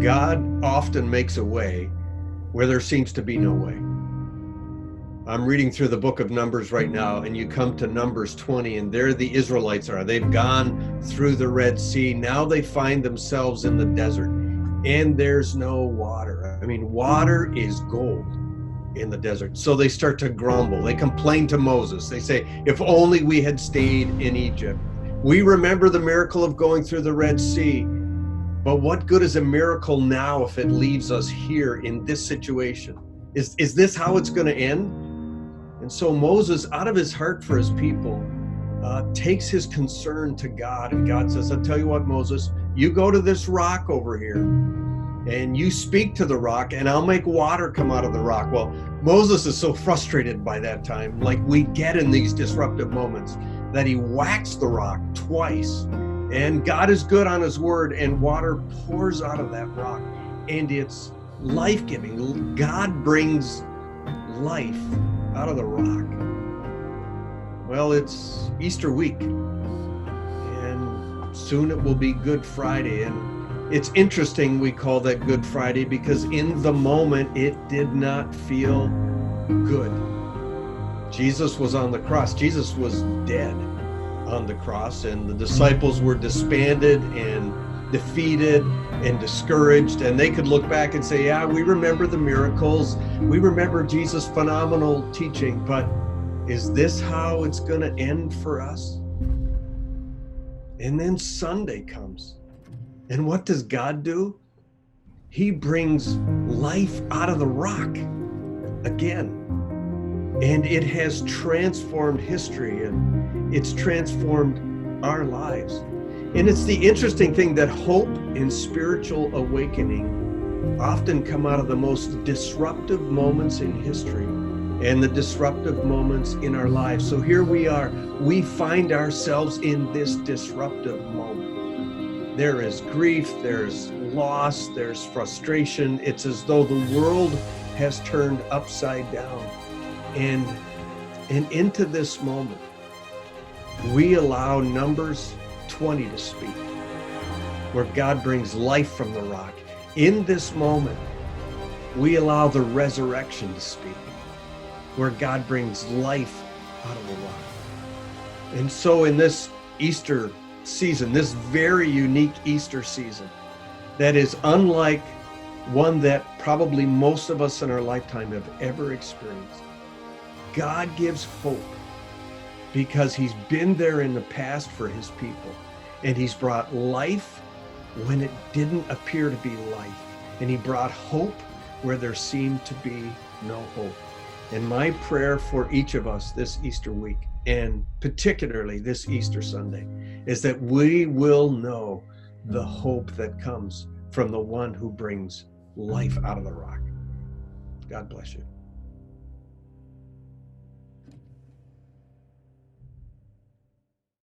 God often makes a way where there seems to be no way. I'm reading through the book of Numbers right now, and you come to Numbers 20, and there the Israelites are. They've gone through the Red Sea. Now they find themselves in the desert, and there's no water. I mean, water is gold in the desert. So they start to grumble. They complain to Moses. They say, if only we had stayed in Egypt. We remember the miracle of going through the Red Sea, but what good is a miracle now if it leaves us here in this situation? Is this how it's going to end? And so Moses, out of his heart for his people, takes his concern to God. And God says, I'll tell you what, Moses, you go to this rock over here and you speak to the rock, and I'll make water come out of the rock. Well, Moses is so frustrated by that time, like we get in these disruptive moments, that he whacks the rock twice. And God is good on his word, and water pours out of that rock, and it's life-giving. God brings life out of the rock. Well, it's Easter week, and soon it will be Good Friday. And it's interesting we call that Good Friday because in the moment it did not feel good. Jesus was on the cross. Jesus was dead on the cross, and the disciples were disbanded and defeated and discouraged, and they could look back and say, yeah, we remember the miracles, we remember Jesus' phenomenal teaching, but is this how it's going to end for us? And then Sunday comes, and what does God do? He brings life out of the rock again. And it has transformed history, and it's transformed our lives. And it's the interesting thing that hope and spiritual awakening often come out of the most disruptive moments in history and the disruptive moments in our lives. So here we are. We find ourselves in this disruptive moment. There is grief, there's loss, there's frustration. It's as though the world has turned upside down. And into this moment, we allow Numbers 20 to speak, where God brings life from the rock. In this moment, we allow the resurrection to speak, where God brings life out of the rock. And so in this Easter season, this very unique Easter season, that is unlike one that probably most of us in our lifetime have ever experienced, God gives hope because he's been there in the past for his people, and he's brought life when it didn't appear to be life, and he brought hope where there seemed to be no hope. And my prayer for each of us this Easter week, and particularly this Easter Sunday, is that we will know the hope that comes from the one who brings life out of the rock. God bless you.